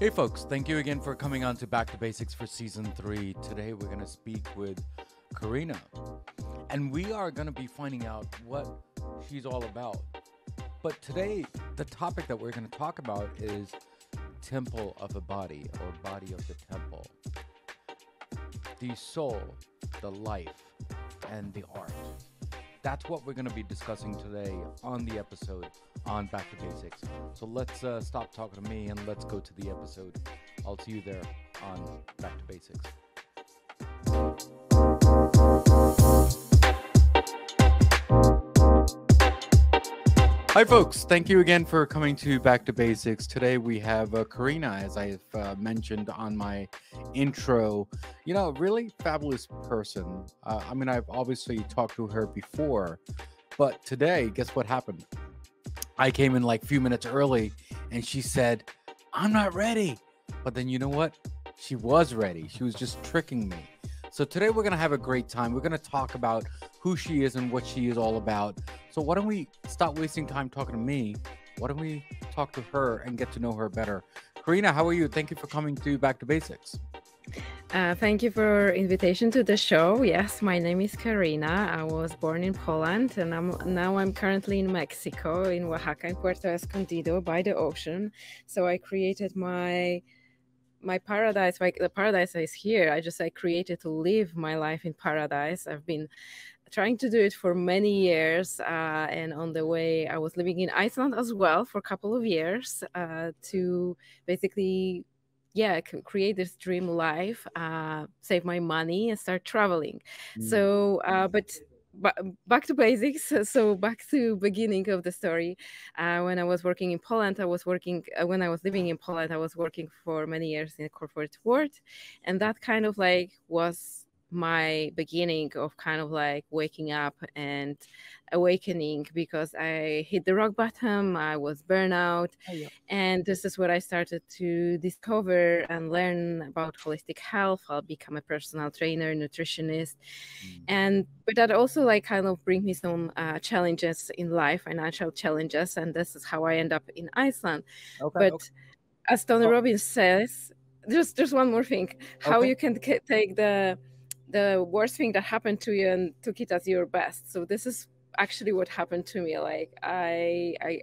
Hey folks, thank you again for coming on to Back to Basics for Season 3. Today we're going to speak with Karina, and we are going to be finding out what she's all about. But today, the topic that we're going to talk about is temple of a body, or body of the temple. The soul, the life, and the art. That's what we're going to be discussing today on the episode on Back to Basics. So let's stop talking to me and let's go to the episode. I'll see you there on Back to Basics. Hi folks, thank you again for coming to Back to Basics. Today we have Karina, as I've mentioned on my intro. You know, a really fabulous person. I've obviously talked to her before, but today, guess what happened? I came in like a few minutes early and she said, I'm not ready. But then you know what? She was ready. She was just tricking me. So today we're going to have a great time. We're going to talk about who she is and what she is all about. So why don't we stop wasting time talking to me? Why don't we talk to her and get to know her better? Karina, how are you? Thank you for coming to Back to Basics. Thank you for invitation to the show. Yes, my name is Karina. I was born in Poland, and I'm currently in Mexico, in Oaxaca, in Puerto Escondido, by the ocean. So I created my paradise. Like the paradise is here. I created to live my life in paradise. I've been trying to do it for many years, and on the way I was living in Iceland as well for a couple of years to basically create this dream life, save my money and start traveling. So but back to basics. So back to beginning of the story. When I was working in Poland, when I was living in Poland, I was working for many years in the corporate world, and that kind of like was my beginning of kind of like waking up and awakening, because I hit the rock bottom. I was burnout. And this is where I started to discover and learn about holistic health. I'll become a personal trainer, nutritionist. But that also like kind of bring me some challenges in life, financial challenges. And this is how I end up in Iceland. But as Tony Robbins says, just one more thing, how you can take the worst thing that happened to you and took it as your best. So this is actually what happened to me. Like I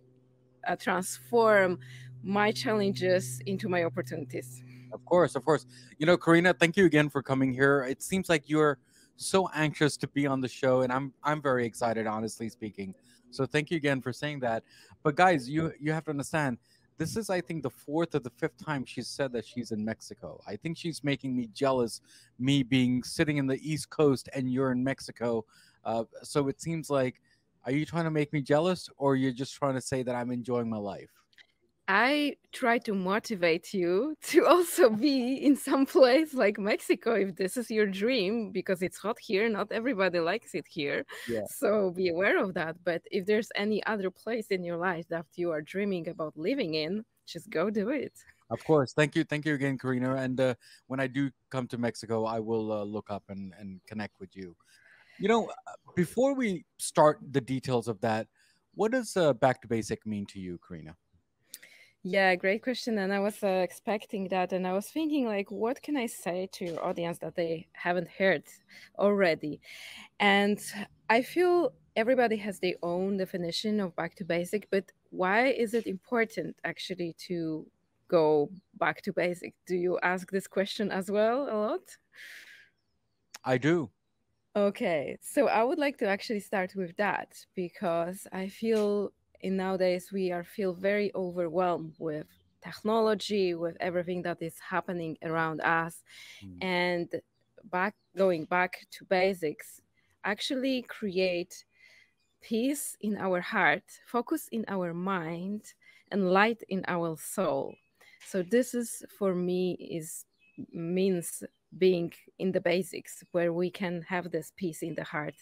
transform my challenges into my opportunities. Of course, of course. You know, Karina, thank you again for coming here. It seems like you're so anxious to be on the show, and I'm very excited, honestly speaking. So thank you again for saying that. But guys, you have to understand, this is, I think, the fourth or the fifth time she's said that she's in Mexico. I think she's making me jealous, me being sitting in the East Coast and you're in Mexico. So it seems like, are you trying to make me jealous, or you're just trying to say that I'm enjoying my life? I try to motivate you to also be in some place like Mexico if this is your dream, because it's hot here. Not everybody likes it here. Yeah. So be aware of that. But if there's any other place in your life that you are dreaming about living in, just go do it. Of course. Thank you. Thank you again, Karina. And when I do come to Mexico, I will look up and connect with you. You know, before we start the details of that, what does back to basic mean to you, Karina? Yeah, great question. And I was expecting that. And I was thinking, like, what can I say to your audience that they haven't heard already? And I feel everybody has their own definition of back to basic, but why is it important actually to go back to basic? Do you ask this question as well a lot? I do. Okay, so I would like to actually start with that, because I feel in nowadays we are feel very overwhelmed with technology, with everything that is happening around us, and going back to basics actually create peace in our heart, focus in our mind, and light in our soul. So this is for me is means being in the basics, where we can have this peace in the heart,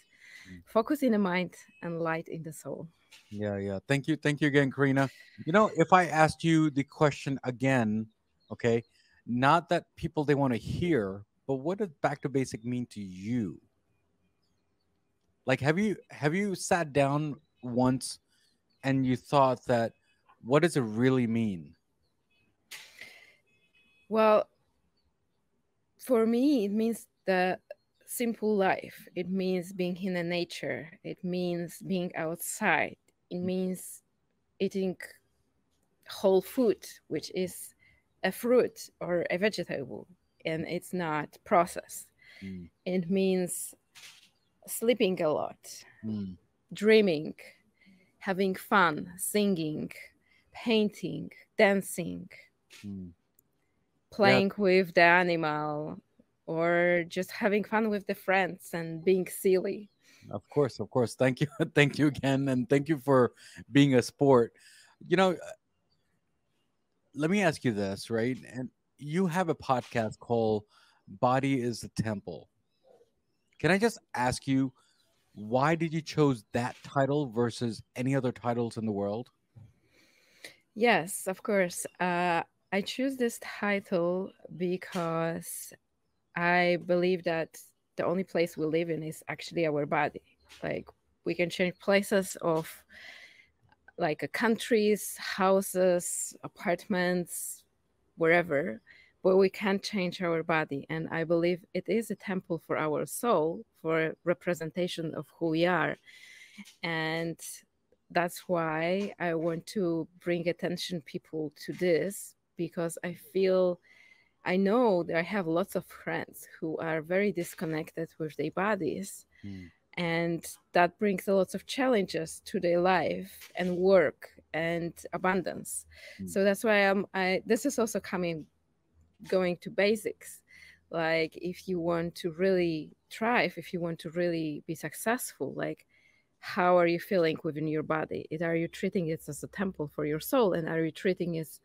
focus in the mind, and light in the soul. Yeah, yeah. Thank you. Thank you again, Karina. You know, if I asked you the question again, okay, not that people they want to hear, but what does back to basic mean to you? Like, have you sat down once and you thought that, what does it really mean? Well, for me, it means the simple life. It means being in the nature. It means being outside. It means eating whole food, which is a fruit or a vegetable, and it's not processed. Mm, It means sleeping a lot, mm, dreaming, having fun, singing, painting, dancing, mm. Yeah, playing with the animal, or just having fun with the friends and being silly. of course, of course. Thank you, thank you again, and thank you for being a sport. You know, let me ask you this, right? And you have a podcast called "Body is the Temple." Can I just ask you, why did you chose that title versus any other titles in the world? Yes, of course. I choose this title because I believe that the only place we live in is actually our body. Like, we can change places of like countries, houses, apartments, wherever, but we can't change our body. And I believe it is a temple for our soul, for a representation of who we are. And that's why I want to bring attention people to this, because I know that I have lots of friends who are very disconnected with their bodies, Mm, and that brings a lot of challenges to their life and work and abundance. mm, So that's why I this is also going to basics. Like, if you want to really thrive, if you want to really be successful, like, how are you feeling within your body? Are you treating it as a temple for your soul, and are you treating it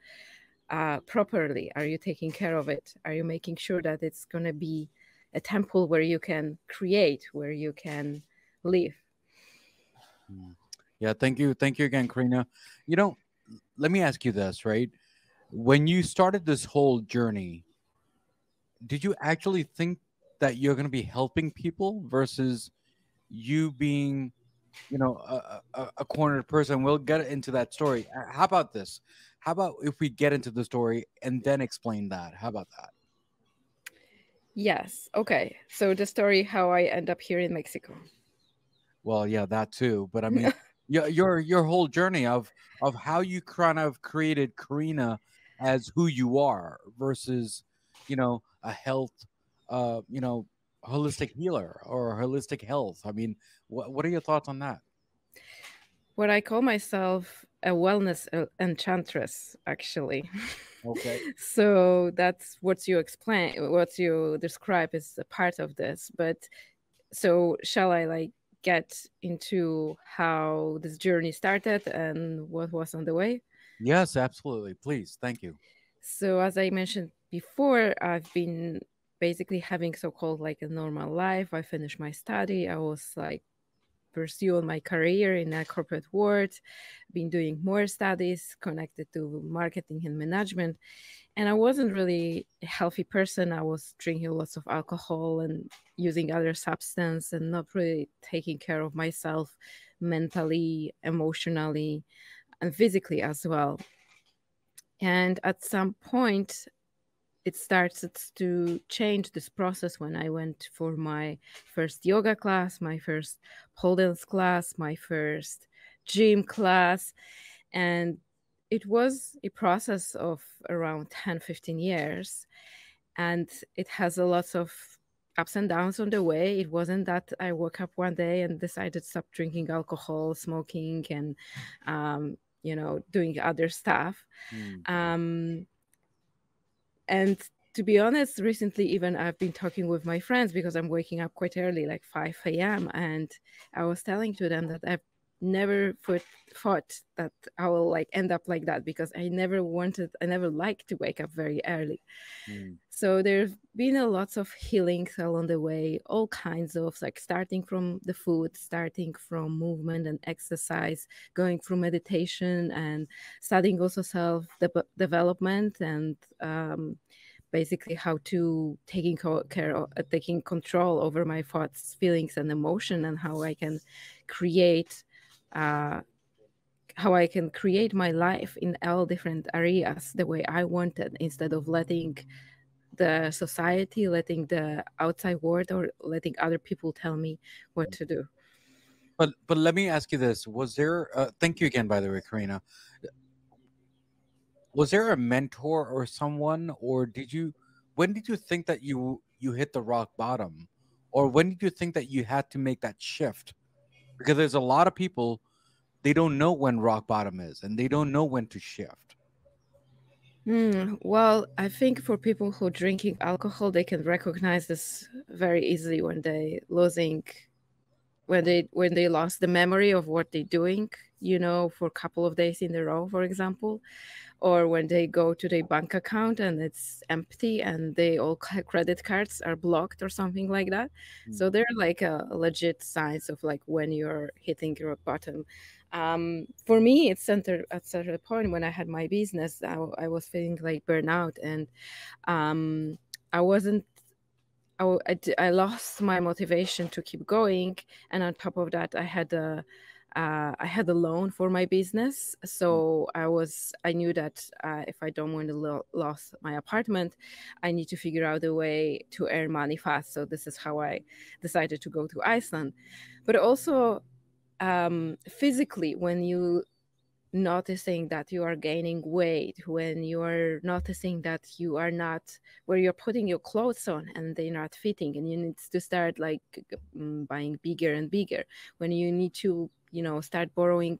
properly? Are you taking care of it? Are you making sure that it's going to be a temple where you can create, where you can live? mm. Yeah, thank you again, Karina. You know, let me ask you this, right? When you started this whole journey, did you actually think that you're going to be helping people versus you being, a cornered person? We'll get into that story. How about this? How about if we get into the story and then explain that? How about that? Yes. Okay. So the story how I end up here in Mexico. Well, yeah, that too. But I mean, your whole journey of how you kind of created Karina as who you are versus, a health, uh, you know, holistic healer or holistic health. I mean, what are your thoughts on that? What I call myself a wellness enchantress, actually. Okay. So that's what you explain, what you describe is a part of this. But so shall I like get into how this journey started and what was on the way? Yes, absolutely. Please, thank you. So as I mentioned before, I've been basically having so-called like a normal life. I finished my study. I was like pursuing my career in a corporate world, been doing more studies connected to marketing and management. And I wasn't really a healthy person. I was drinking lots of alcohol and using other substance and not really taking care of myself mentally, emotionally, and physically as well. And at some point, it started to change this process when I went for my first yoga class, my first pole dance class, my first gym class. And it was a process of around 10, 15 years. And it has a lot of ups and downs on the way. It wasn't that I woke up one day and decided to stop drinking alcohol, smoking, and, doing other stuff. Mm, Um, and to be honest, recently even I've been talking with my friends because I'm waking up quite early, like 5 a.m. And I was telling to them that I've never thought that I will like end up like that, because I never liked to wake up very early. mm, So there's been a lot of healings along the way, all kinds of, like, starting from the food, starting from movement and exercise, going through meditation and studying also self development and basically how to taking control over my thoughts, feelings, and emotion, and how I can create uh, how I can create my life in all different areas the way I wanted, instead of letting the society, letting the outside world, or letting other people tell me what to do. But let me ask you this: Was there? Thank you again, by the way, Karina. Was there a mentor or someone, or did you? When did you think that you hit the rock bottom, or when did you think that you had to make that shift? Because there's a lot of people, they don't know when rock bottom is, and they don't know when to shift. Well, I think for people who are drinking alcohol, they can recognize this very easily when they lost the memory of what they're doing, for a couple of days in a row, for example, or when they go to their bank account and it's empty and all credit cards are blocked or something like that. So they're like a legit signs of like when you're hitting rock bottom. For me, it's centered at a certain point when I had my business. I was feeling like burnout, and I wasn't I lost my motivation to keep going, and on top of that, I had a loan for my business, so I knew that if I don't want to lose my apartment, I need to figure out a way to earn money fast. So this is how I decided to go to Iceland, but also physically, when you noticing that you are gaining weight, when you are noticing that you are not where you're putting your clothes on and they're not fitting, and you need to start like buying bigger and bigger, when you need to start borrowing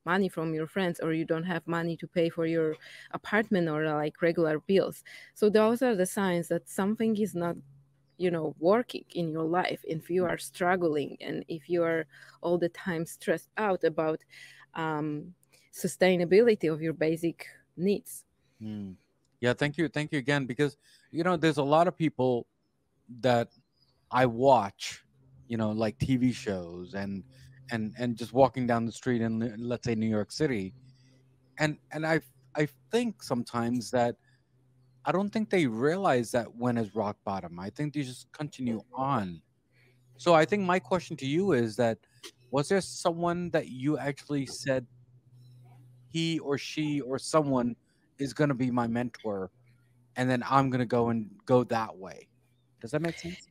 money from your friends, or you don't have money to pay for your apartment or like regular bills. So those are the signs that something is not working in your life. If you are struggling, and if you are all the time stressed out about sustainability of your basic needs. Yeah, thank you again, because there's a lot of people that I watch, like TV shows and just walking down the street in, let's say, New York City, and I think sometimes that I don't think they realize that when is rock bottom. I think they just continue on. So I think my question to you is that, was there someone that you actually said he or she or someone is going to be my mentor, and then I'm going to go that way? Does that make sense?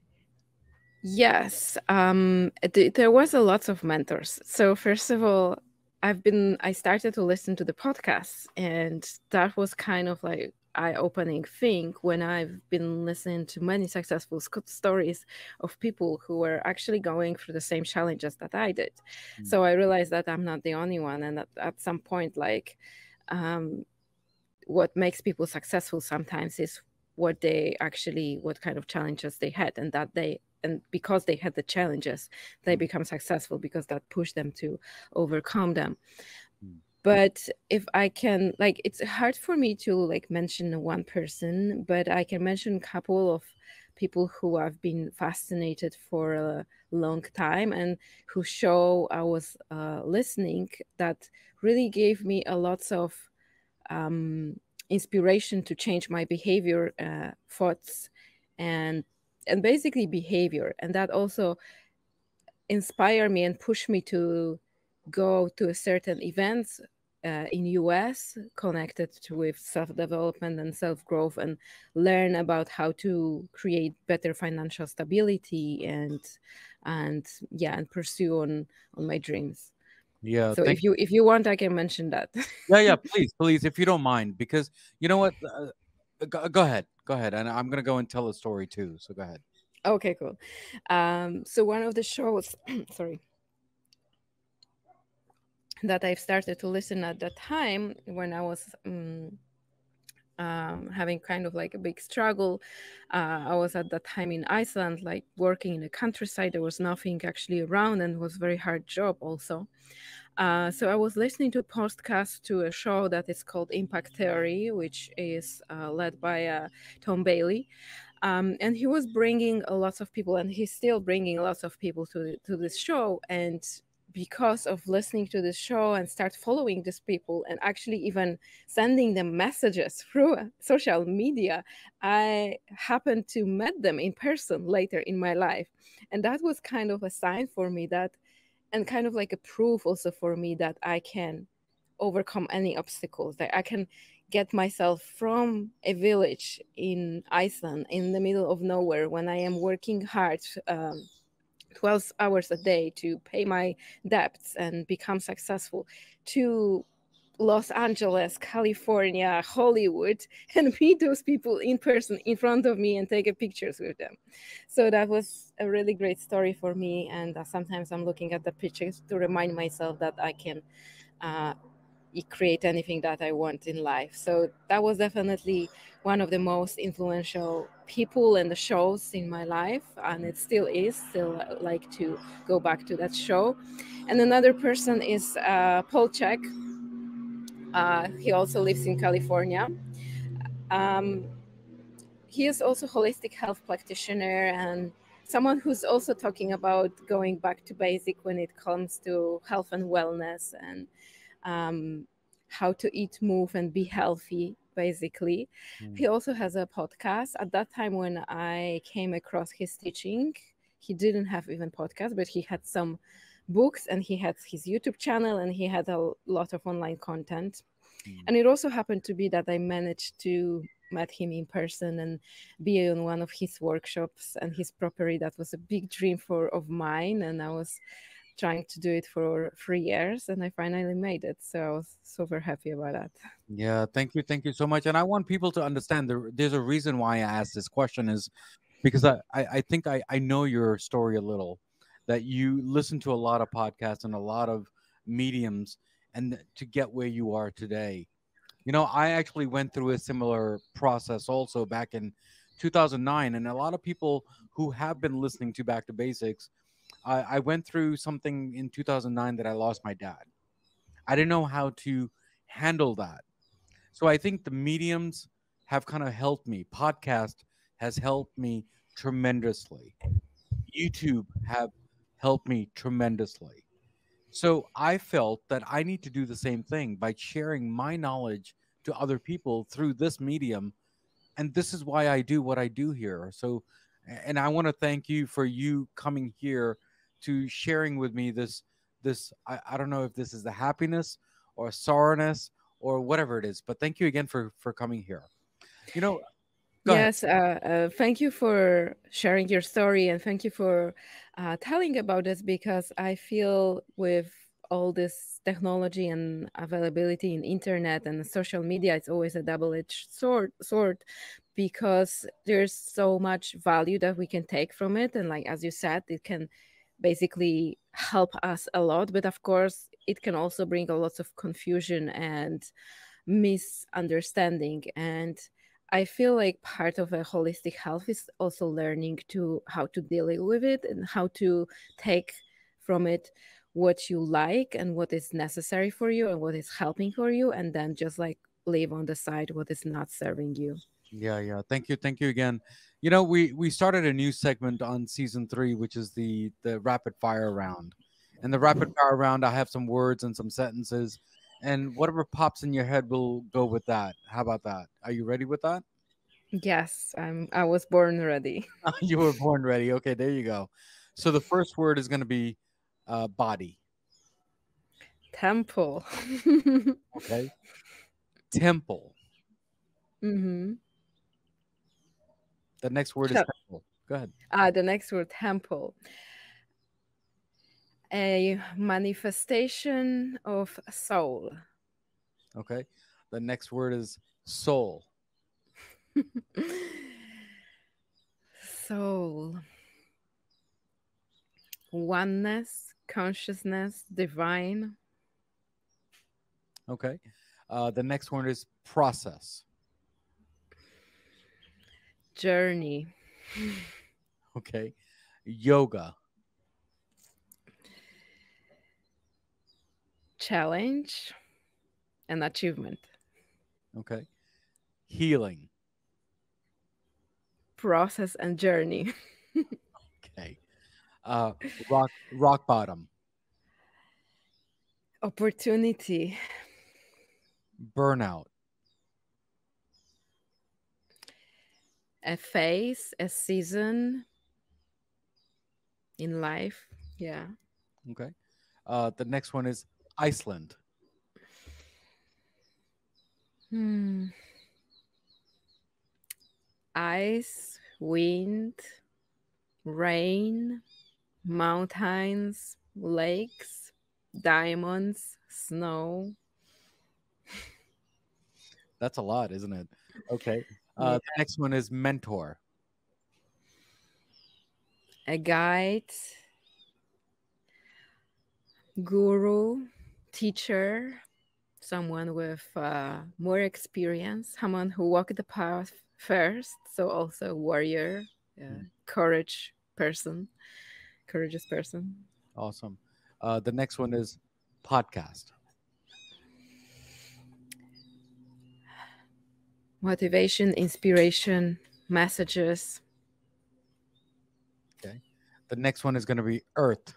Yes, there was a lot of mentors. So first of all, I started to listen to the podcasts, and that was kind of like eye-opening thing when I've been listening to many successful stories of people who were actually going through the same challenges that I did. So I realized that I'm not the only one, and at some point, like, what makes people successful sometimes is what kind of challenges they had, and because they had the challenges, they become successful because that pushed them to overcome them. But if I can, like, it's hard for me to like mention one person, but I can mention a couple of people who I've been fascinated for a long time, and who show I was listening, that really gave me a lots of inspiration to change my behavior, thoughts, and basically behavior, and that also inspire me and push me to go to a certain events in US connected with self-development and self-growth, and learn about how to create better financial stability and pursue on my dreams. Yeah, So thank if you want, I can mention that. yeah, please, if you don't mind, because you know what, go ahead, and I'm gonna go and tell a story too. So go ahead. Okay, cool. So one of the shows, sorry, that I've started to listen at that time when I was having kind of like a big struggle. I was at that time in Iceland, like working in the countryside. There was nothing actually around, and it was a very hard job also. So I was listening to a podcast to a show that is called Impact Theory, which is led by Tom Bailey. And he was bringing a lot of people, and he's still bringing lots of people to this show. And because of listening to this show and start following these people, and actually even sending them messages through social media, I happened to meet them in person later in my life. And that was kind of a sign for me that, and kind of like a proof also for me that I can overcome any obstacles. That I can get myself from a village in Iceland in the middle of nowhere when I am working hard, 12 hours a day to pay my debts and become successful, to Los Angeles, California, Hollywood, and meet those people in person in front of me and take a pictures with them. So that was a really great story for me. And sometimes I'm looking at the pictures to remind myself that I can uh, create anything that I want in life. So that was definitely one of the most influential people and the shows in my life, and it still is. Still like to go back to that show. And another person is Paul Check. He also lives in California. Um, he is also holistic health practitioner and someone who's also talking about going back to basic when it comes to health and wellness and um, how to eat, move, and be healthy, basically. Mm. He also has a podcast. At that time, when I came across his teaching, he didn't have even podcast, but he had some books and he had his YouTube channel and he had a lot of online content. Mm. And it also happened to be that I managed to meet him in person and be on one of his workshops and his property. That was a big dream of mine, and I was trying to do it for 3 years, and I finally made it. So I was super happy about that. Yeah, thank you so much. And I want people to understand there's a reason why I asked this question is because I think I know your story a little, that you listen to a lot of podcasts and a lot of mediums and to get where you are today. You know, I actually went through a similar process also back in 2009, and a lot of people who have been listening to Back to Basics, I went through something in 2009 that I lost my dad. I didn't know how to handle that. So I think the mediums have kind of helped me. Podcast has helped me tremendously. YouTube have helped me tremendously. So I felt that I need to do the same thing by sharing my knowledge to other people through this medium. And this is why I do what I do here. So, and I want to thank you for you coming here to sharing with me I don't know if this is the happiness or sorrowness or whatever it is, but thank you again for coming here. You know, go ahead. Yes, thank you for sharing your story and thank you for telling about this because I feel with all this technology and availability in internet and social media, it's always a double-edged sword because there's so much value that we can take from it. And like, as you said, it can basically help us a lot. But of course, it can also bring a lot of confusion and misunderstanding. And I feel like part of a holistic health is also learning to how to deal with it and how to take from it what you like and what is necessary for you and what is helping for you, and then just like leave on the side what is not serving you. Yeah, yeah. Thank you again. You know, we started a new segment on season 3, which is the rapid fire round. And the rapid fire round, I have some words and some sentences, and whatever pops in your head, will go with that. How about that? Are you ready with that? Yes, I was born ready. You were born ready. Okay, there you go. So the first word is going to be body. Temple. Okay, temple. Mm-hmm. The next word is temple. Go ahead. The next word, temple. A manifestation of soul. Okay, the next word is soul. Soul. Oneness, consciousness, divine. Okay, the next word is process. Journey. Okay, yoga. Challenge and achievement. Okay, healing. Process and journey. Okay, uh, rock bottom. Opportunity. Burnout. A phase, a season in life. Yeah. Okay, the next one is Iceland. Hmm. Ice, wind, rain, mountains, lakes, diamonds, snow. That's a lot, isn't it? Okay. Yeah. The next one is mentor. A guide, guru, teacher, someone with more experience, someone who walked the path first. So also warrior, Mm, courage person, courageous person. awesome. The next one is podcast. Motivation, inspiration, messages, Okay. The next one is going to be earth.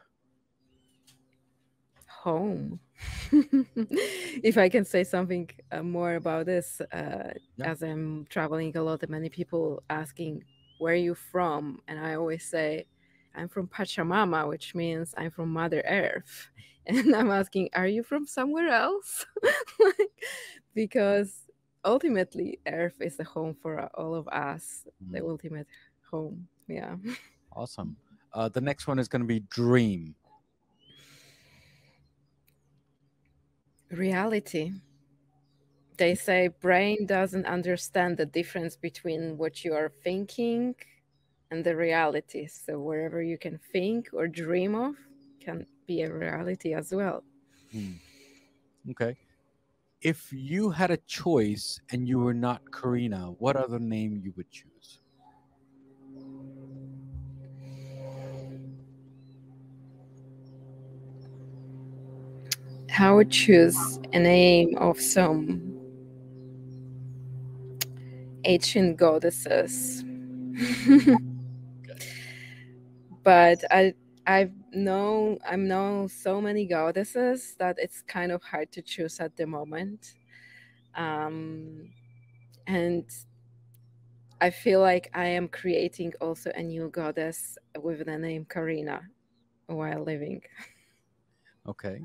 home. If I can say something more about this, Yeah. as I'm traveling a lot, and many people asking, "Where are you from?" And I always say, "I'm from Pachamama," which means I'm from Mother Earth. And I'm asking, "Are you from somewhere else?" Like, because ultimately, Earth is the home for all of us, the Mm, ultimate home. Yeah. awesome. The next one is going to be dream. Reality. They say brain doesn't understand the difference between what you are thinking and the reality. So wherever you can think or dream of can be a reality as well. Mm, okay. If you had a choice and you were not Karina, what other name you would choose? I would choose a name of some ancient goddesses. But I'm know so many goddesses that it's kind of hard to choose at the moment. Um, and I feel like I am creating also a new goddess with the name Karina while living. Okay.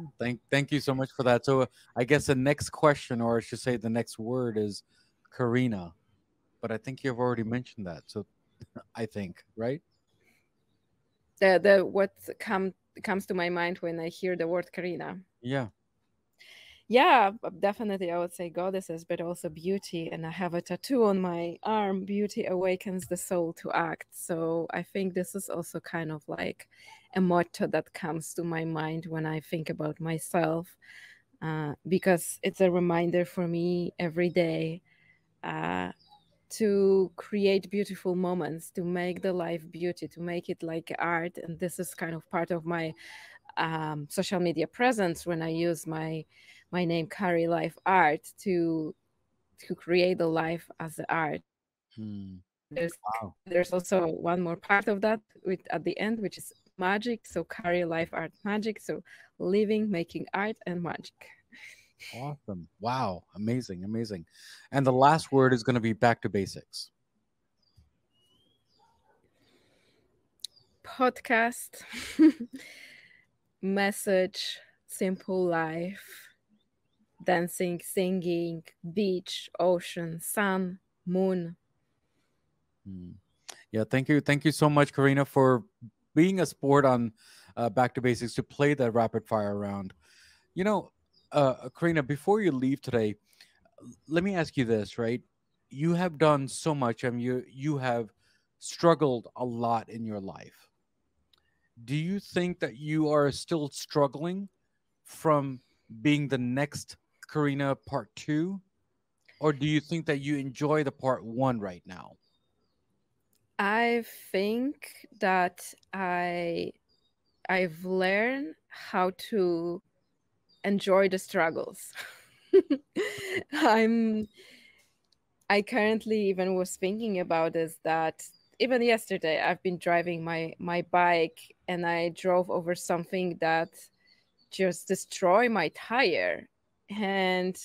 Thank you so much for that. So I guess the next question, or I should say the next word, is Karina. But I think you've already mentioned that. So I think, right? The what comes to my mind when I hear the word Karina. Yeah. Yeah, definitely I would say goddesses, but also beauty. And I have a tattoo on my arm. Beauty awakens the soul to act. So I think this is also kind of like a motto that comes to my mind when I think about myself, because it's a reminder for me every day uh, to create beautiful moments, to make the life beauty, to make it like art. And this is kind of part of my social media presence when I use my name Carry Life Art to create the life as the art. Hmm. And Wow. there's also one more part of that with at the end, which is magic. So Carry Life Art Magic. So living, making art, and magic. Awesome. Wow. Amazing. Amazing. And the last word is going to be back to basics. Podcast, message, simple life, dancing, singing, beach, ocean, sun, moon. Hmm. Yeah. Thank you. Thank you so much, Karina, for being a sport on Back to Basics to play that rapid fire round. You know, Karina, before you leave today, let me ask you this, right? You have done so much. I mean, you have struggled a lot in your life. Do you think that you are still struggling from being the next Karina part two, or do you think that you enjoy the part one right now? I think that I've learned how to enjoy the struggles. I'm I currently even was thinking about this that even yesterday I've been driving my bike and I drove over something that just destroyed my tire, and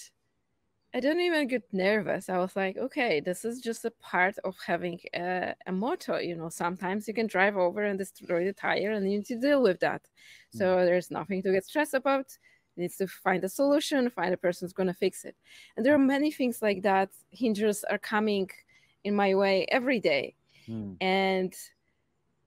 I didn't even get nervous. I was like, okay, this is just a part of having a motor. You know, sometimes you can drive over and destroy the tire and you need to deal with that. Mm, So there's nothing to get stressed about. needs to find a solution, find a person who's going to fix it. And there are many things like that. Hindrances are coming in my way every day. Mm, And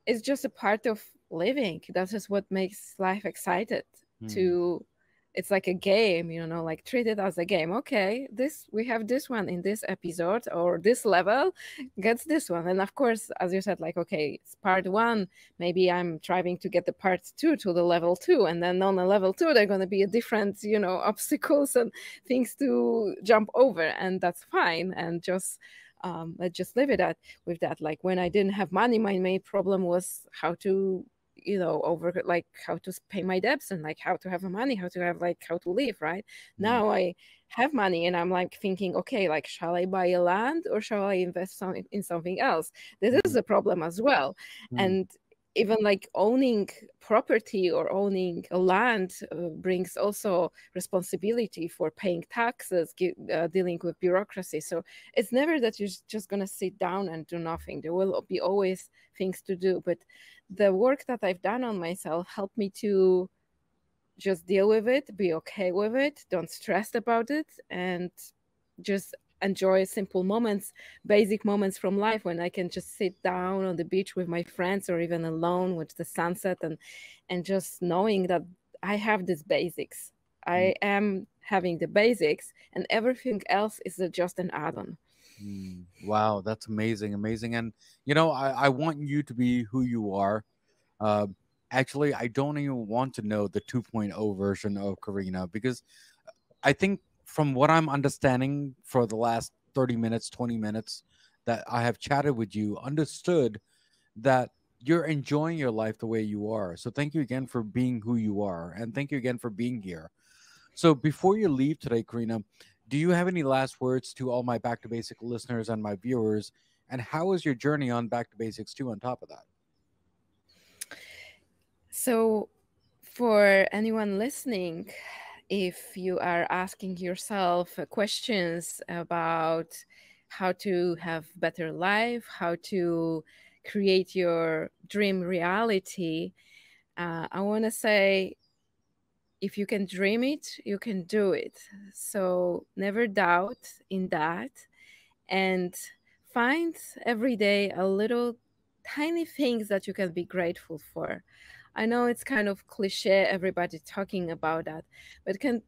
it's just a part of living. That is what makes life excited. mm, To It's like a game, like treat it as a game. Okay, this we have this one in this episode, or this level gets this one. And of course, as you said, like, okay, it's part one, maybe I'm trying to get the part two to the level two, and then on the level two there are going to be a different, obstacles and things to jump over, and that's fine. And just let's just live it at with that. Like, when I didn't have money, my main problem was how to, over, like, how to pay my debts, and like how to have money, how to have, like, how to live, right? mm, Now I have money, and I'm like thinking, okay, like, shall I buy a land or shall I invest in something else? This is mm, a problem as well. mm, And even like owning property or owning a land brings also responsibility for paying taxes, dealing with bureaucracy. So it's never that you're just going to sit down and do nothing. There will be always things to do. But the work that I've done on myself helped me to just deal with it, be okay with it, don't stress about it, and just enjoy simple moments, basic moments from life, when I can just sit down on the beach with my friends, or even alone with the sunset, and just knowing that I have these basics. mm, I am having the basics, and everything else is just an add-on. mm. Wow, that's amazing, amazing. And I want you to be who you are. Uh, Actually, I don't even want to know the 2.0 version of Karina, because I think from what I'm understanding for the last 30 minutes, 20 minutes that I have chatted with you, understood that you're enjoying your life the way you are. So thank you again for being who you are. And thank you again for being here. So before you leave today, Karina, do you have any last words to all my Back to Basic listeners and my viewers? And how is your journey on Back to Basics too, on top of that? So, for anyone listening, if you are asking yourself questions about how to have better life, how to create your dream reality, I want to say, if you can dream it, you can do it. So never doubt in that, and find every day a little tiny things that you can be grateful for. I know it's kind of cliche, everybody talking about that, but can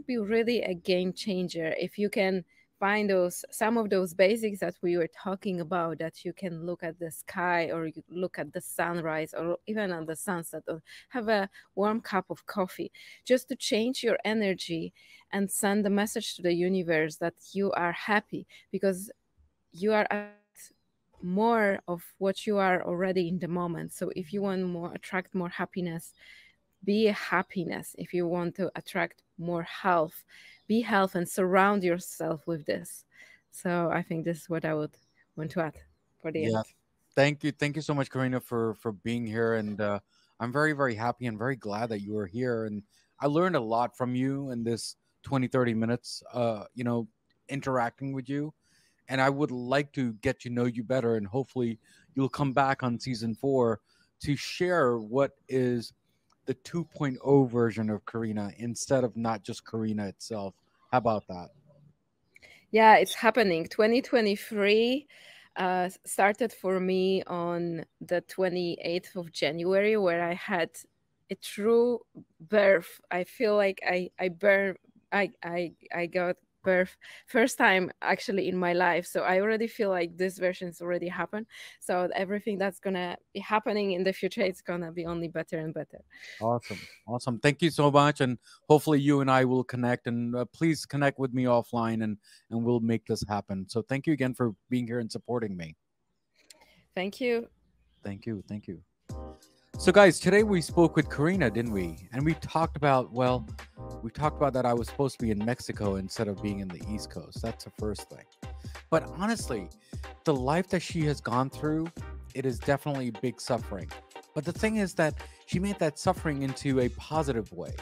be really a game changer if you can find those some of those basics that we were talking about, that you can look at the sky, or you look at the sunrise, or even on the sunset, or have a warm cup of coffee, just to change your energy and send a message to the universe that you are happy, because you are more of what you are already in the moment. So if you want more, attract more happiness, be a happiness. If you want to attract more health, be health, and surround yourself with this. So I think this is what I would want to add for the Yeah. end. Thank you so much, Karina, for being here. And I'm very, very happy and very glad that you are here. And I learned a lot from you in this 20, 30 minutes, interacting with you. And I would like to get to know you better. And hopefully you'll come back on season 4 to share what is the 2.0 version of Karina, instead of not just Karina itself. How about that? Yeah, it's happening. 2023 started for me on the 28th of January, where I had a true birth. I feel like I got birth first time actually in my life. So I already feel like this version's already happened. So everything that's gonna be happening in the future, it's gonna be only better and better. Awesome. Awesome. Thank you so much. And hopefully you and I will connect, and please connect with me offline, and we'll make this happen. So thank you again for being here and supporting me. Thank you. Thank you. Thank you. So guys, today we spoke with Karina, didn't we? And we talked about, we talked about that I was supposed to be in Mexico instead of being in the East Coast. That's the first thing. But honestly, the life that she has gone through, it is definitely big suffering. But the thing is that she made that suffering into a positive way.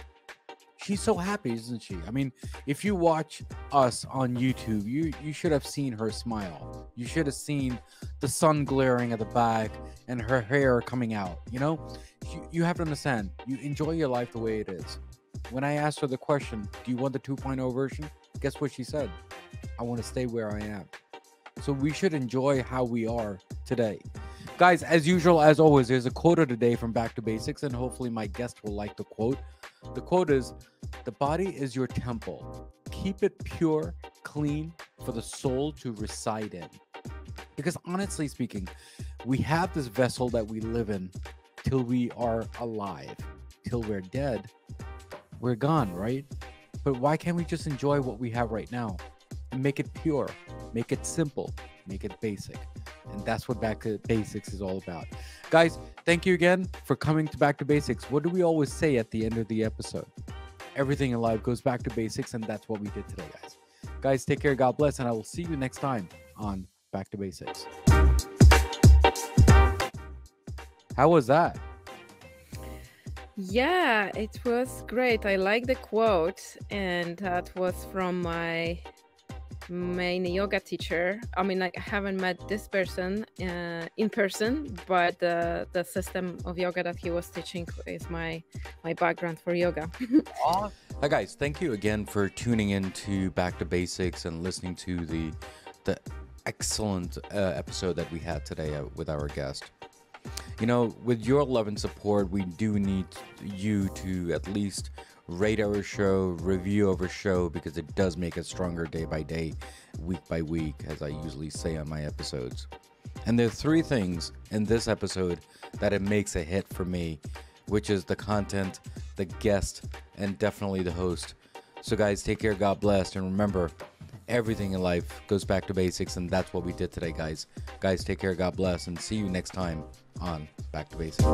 She's so happy, isn't she? I mean, if you watch us on YouTube, you should have seen her smile. You should have seen the sun glaring at the back and her hair coming out. You have to understand, you enjoy your life the way it is. When I asked her the question, do you want the 2.0 version? Guess what she said? I want to stay where I am. So we should enjoy how we are today. Guys, as usual, as always, there's a quote of the day from Back to Basics, and hopefully my guest will like the quote. The quote is, "The body is your temple. Keep it pure, clean, for the soul to reside in." Because honestly speaking, we have this vessel that we live in till we are alive. Till we're dead, we're gone, right? But why can't we just enjoy what we have right now and make it pure, make it simple, make it basic? And that's what Back to Basics is all about. Guys, thank you again for coming to Back to Basics. What do we always say at the end of the episode? Everything in life goes back to basics, and that's what we did today, guys. Guys, take care, God bless, and I will see you next time on Back to Basics. How was that? Yeah, it was great. I like the quote, and that was from my main yoga teacher. I mean, I haven't met this person in person, but the system of yoga that he was teaching is my background for yoga. Hi guys, thank you again for tuning in to Back to Basics and listening to the excellent episode that we had today with our guest. You know, with your love and support, we do need you to at least rate our show, review our show, because it does make us stronger day by day, week by week, as I usually say on my episodes. And there are 3 things in this episode that it makes a hit for me, which is the content, the guest, and definitely the host. So guys, take care, God bless, and remember, everything in life goes back to basics, and that's what we did today, guys. Guys, take care, God bless, and see you next time on Back to Basics.